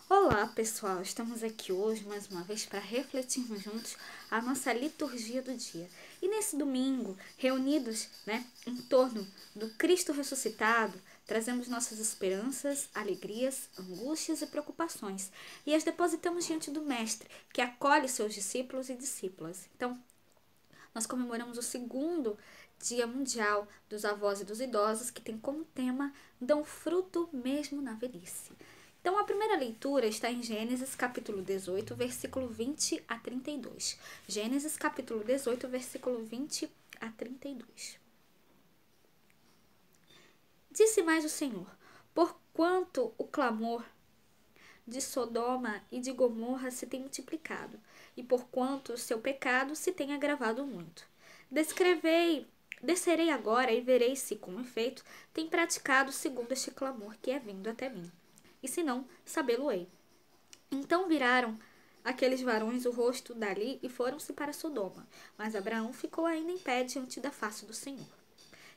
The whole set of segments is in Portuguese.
Olá, pessoal! Estamos aqui hoje mais uma vez para refletirmos juntos a nossa liturgia do dia. E nesse domingo, reunidos, em torno do Cristo ressuscitado, trazemos nossas esperanças, alegrias, angústias e preocupações e as depositamos diante do Mestre, que acolhe seus discípulos e discípulas. Então, nós comemoramos o segundo Dia Mundial dos Avós e dos Idosos, que tem como tema "Dão fruto mesmo na velhice". Então, a primeira leitura está em Gênesis capítulo 18, versículo 20 a 32. Gênesis capítulo 18, versículo 20 a 32. Disse mais o Senhor: porquanto o clamor de Sodoma e de Gomorra se tem multiplicado, e porquanto o seu pecado se tem agravado muito. Descerei agora e verei se, com efeito, tem praticado segundo este clamor que é vindo até mim. E se não, sabê-lo-ei. Então viraram aqueles varões o rosto dali e foram-se para Sodoma. Mas Abraão ficou ainda em pé diante da face do Senhor.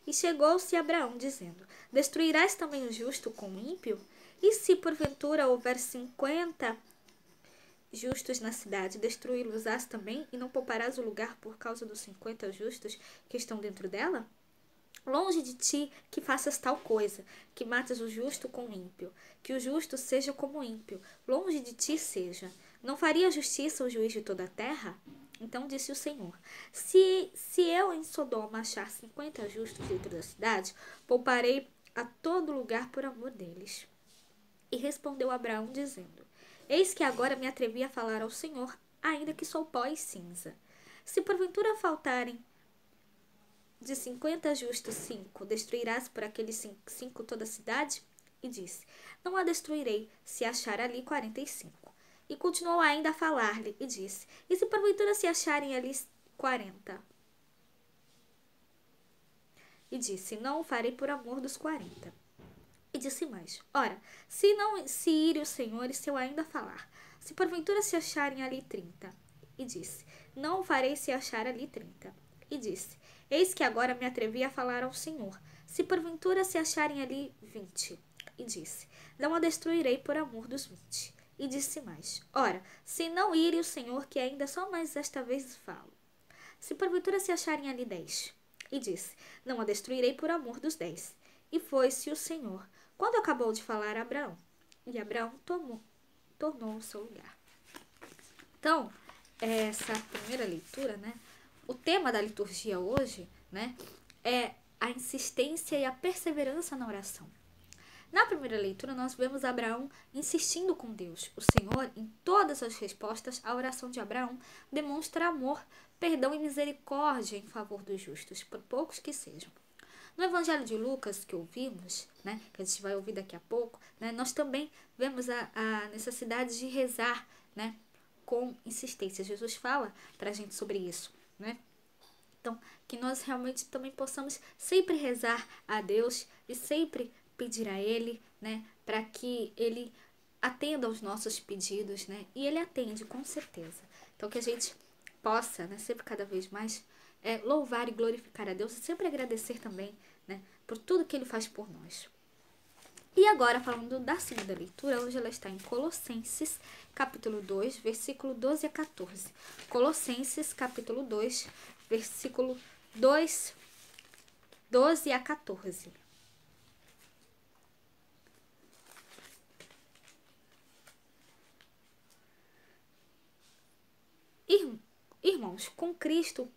E chegou-se Abraão, dizendo: destruirás também o justo com o ímpio? E se porventura houver 50 justos na cidade, destruí-los-ás também, e não pouparás o lugar por causa dos 50 justos que estão dentro dela? Longe de ti que faças tal coisa, que mates o justo com o ímpio, que o justo seja como o ímpio, longe de ti seja. Não faria justiça o juiz de toda a terra? Então disse o Senhor: se eu em Sodoma achar 50 justos dentro da cidade, pouparei a todo lugar por amor deles. E respondeu Abraão, dizendo: eis que agora me atrevi a falar ao Senhor, ainda que sou pó e cinza. Se porventura faltarem de 50 justos 5, destruirás por aqueles 5 toda a cidade? E disse: não a destruirei, se achar ali 45. E continuou ainda a falar-lhe, e disse: e se porventura se acharem ali 40? E disse: não o farei por amor dos 40. E disse mais: ora, se ire o Senhor, e se eu ainda falar, se porventura se acharem ali 30. E disse: não o farei se achar ali 30. E disse: eis que agora me atrevi a falar ao Senhor, se porventura se acharem ali 20. E disse: não a destruirei por amor dos 20. E disse mais: ora, se não ire o Senhor, que ainda só mais esta vez falo, se porventura se acharem ali 10. E disse: não a destruirei por amor dos 10. E foi-se o Senhor, quando acabou de falar a Abraão. E Abraão tornou ao seu lugar. Então, essa primeira leitura, o tema da liturgia hoje, é a insistência e a perseverança na oração. Na primeira leitura, nós vemos Abraão insistindo com Deus. O Senhor, em todas as respostas à oração de Abraão, demonstra amor, perdão e misericórdia em favor dos justos, por poucos que sejam. No Evangelho de Lucas, que ouvimos, que a gente vai ouvir daqui a pouco, nós também vemos a necessidade de rezar, com insistência. Jesus fala para a gente sobre isso, Então, que nós realmente também possamos sempre rezar a Deus e sempre pedir a Ele, para que Ele atenda aos nossos pedidos, E Ele atende, com certeza. Então, que a gente possa, sempre cada vez mais, louvar e glorificar a Deus e sempre agradecer também, por tudo que Ele faz por nós. E agora, falando da segunda leitura, hoje ela está em Colossenses, capítulo 2, versículo 12 a 14. Colossenses, capítulo 2, versículo 2, 12 a 14. Irmãos, com Cristo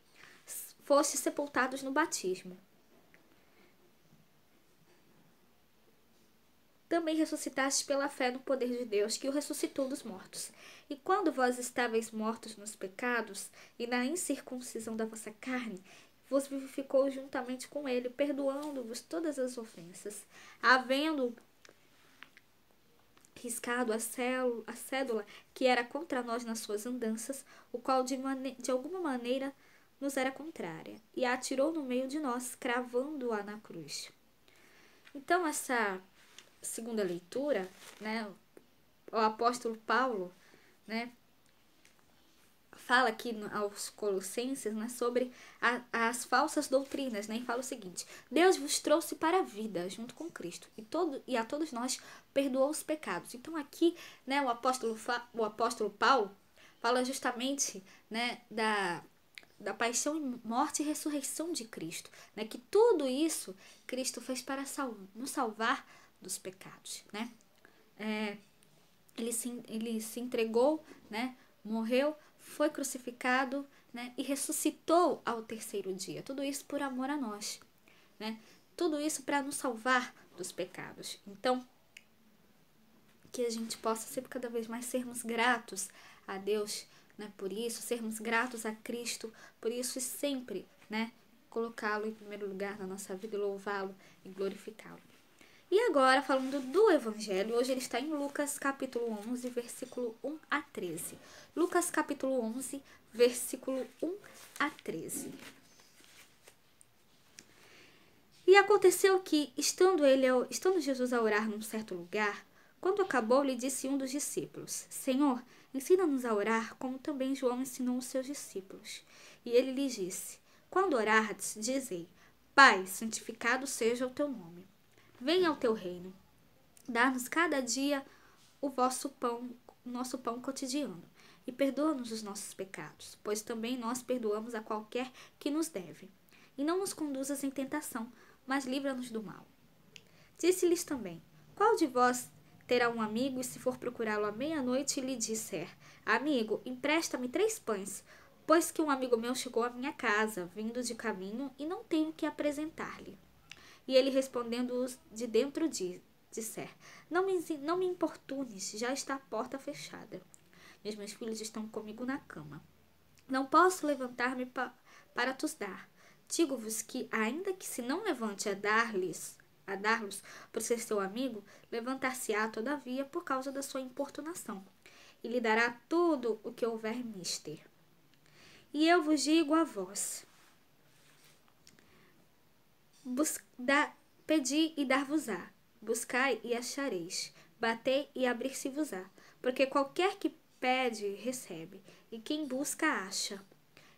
foste sepultados no batismo. Também ressuscitastes pela fé no poder de Deus, que o ressuscitou dos mortos. E quando vós estáveis mortos nos pecados e na incircuncisão da vossa carne, vos vivificou juntamente com ele, perdoando-vos todas as ofensas, havendo riscado a cédula que era contra nós nas suas andanças, o qual de alguma maneira nos era contrária, e a atirou no meio de nós, cravando-a na cruz. Então, essa segunda leitura, o apóstolo Paulo, fala aqui aos Colossenses, né, sobre as falsas doutrinas, né, e fala o seguinte: Deus vos trouxe para a vida junto com Cristo e a todos nós perdoou os pecados. Então aqui, né, o apóstolo Paulo fala justamente, né, da paixão, morte e ressurreição de Cristo, né, que tudo isso Cristo fez para nos salvar dos pecados, né? Ele se entregou, né? Morreu, foi crucificado, né? E ressuscitou ao terceiro dia. Tudo isso por amor a nós, né? Tudo isso para nos salvar dos pecados. Então, que a gente possa sempre cada vez mais sermos gratos a Deus, né? Por isso, sermos gratos a Cristo, por isso e sempre, né? Colocá-lo em primeiro lugar na nossa vida, louvá-lo e glorificá-lo. E agora, falando do Evangelho, hoje ele está em Lucas capítulo 11, versículo 1 a 13. Lucas capítulo 11, versículo 1 a 13. E aconteceu que, estando Jesus a orar num certo lugar, quando acabou, lhe disse um dos discípulos: Senhor, ensina-nos a orar, como também João ensinou os seus discípulos. E ele lhe disse: Quando orardes, dizei: Pai, santificado seja o teu nome. Venha o teu reino. Dá-nos cada dia o nosso pão cotidiano. E perdoa-nos os nossos pecados, pois também nós perdoamos a qualquer que nos deve. E não nos conduzas em tentação, mas livra-nos do mal. Disse-lhes também: Qual de vós terá um amigo e se for procurá-lo à meia-noite e lhe disser: Amigo, empresta-me 3 pães, pois que um amigo meu chegou à minha casa, vindo de caminho, e não tenho que apresentar-lhe. E ele respondendo-os de dentro disser: Não me importunes, já está a porta fechada. E os meus filhos estão comigo na cama. Não posso levantar-me para tos dar. Digo-vos que, ainda que se não levante a dar-los por ser seu amigo, levantar-se-á todavia por causa da sua importunação, e lhe dará tudo o que houver mister. E eu vos digo a vós: pedi e dar-vos-á, buscai e achareis, batei e abrir-se-vos-á, porque qualquer que pede, recebe, e quem busca, acha,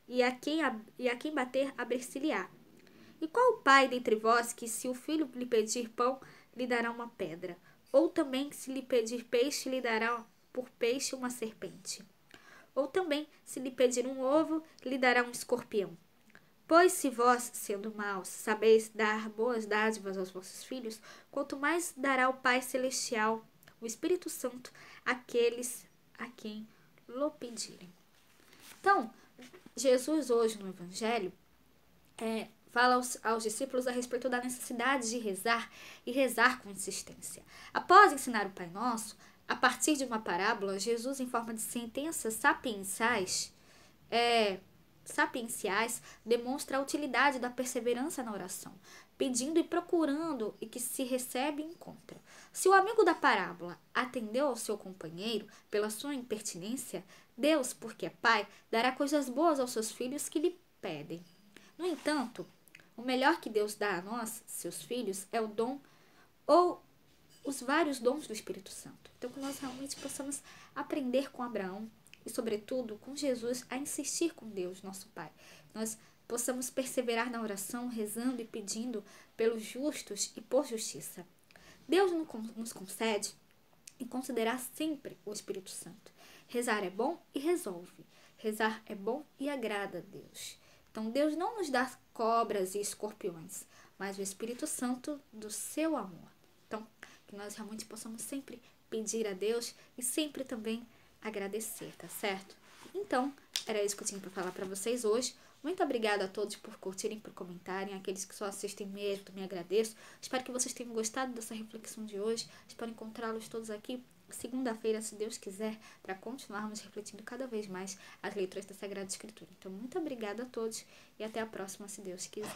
e a quem bater, abrir-se-lhe-á. E qual pai dentre vós que, se o filho lhe pedir pão, lhe dará uma pedra? Ou também, se lhe pedir peixe, lhe dará por peixe uma serpente? Ou também, se lhe pedir um ovo, lhe dará um escorpião? Pois se vós, sendo maus, sabeis dar boas dádivas aos vossos filhos, quanto mais dará o Pai Celestial, o Espírito Santo, àqueles a quem lhe pedirem. Então, Jesus hoje no Evangelho fala aos discípulos a respeito da necessidade de rezar e rezar com insistência. Após ensinar o Pai Nosso, a partir de uma parábola, Jesus, em forma de sentenças sapienciais, demonstra a utilidade da perseverança na oração, pedindo e procurando, e que se recebe e encontra. Se o amigo da parábola atendeu ao seu companheiro pela sua impertinência, Deus, porque é Pai, dará coisas boas aos seus filhos que lhe pedem. No entanto, o melhor que Deus dá a nós, seus filhos, é o dom ou os vários dons do Espírito Santo. Então, que nós realmente possamos aprender com Abraão e, sobretudo, com Jesus, a insistir com Deus, nosso Pai. Nós possamos perseverar na oração, rezando e pedindo pelos justos e por justiça. Deus nos concede e considerar sempre o Espírito Santo. Rezar é bom e resolve. Rezar é bom e agrada a Deus. Então, Deus não nos dá cobras e escorpiões, mas o Espírito Santo do seu amor. Então, que nós realmente possamos sempre pedir a Deus e sempre também agradecer, tá certo? Então, era isso que eu tinha para falar para vocês hoje. Muito obrigada a todos por curtirem, por comentarem. Aqueles que só assistem mesmo, também agradeço. Espero que vocês tenham gostado dessa reflexão de hoje. Espero encontrá-los todos aqui segunda-feira, se Deus quiser, para continuarmos refletindo cada vez mais as leituras da Sagrada Escritura. Então, muito obrigada a todos e até a próxima, se Deus quiser.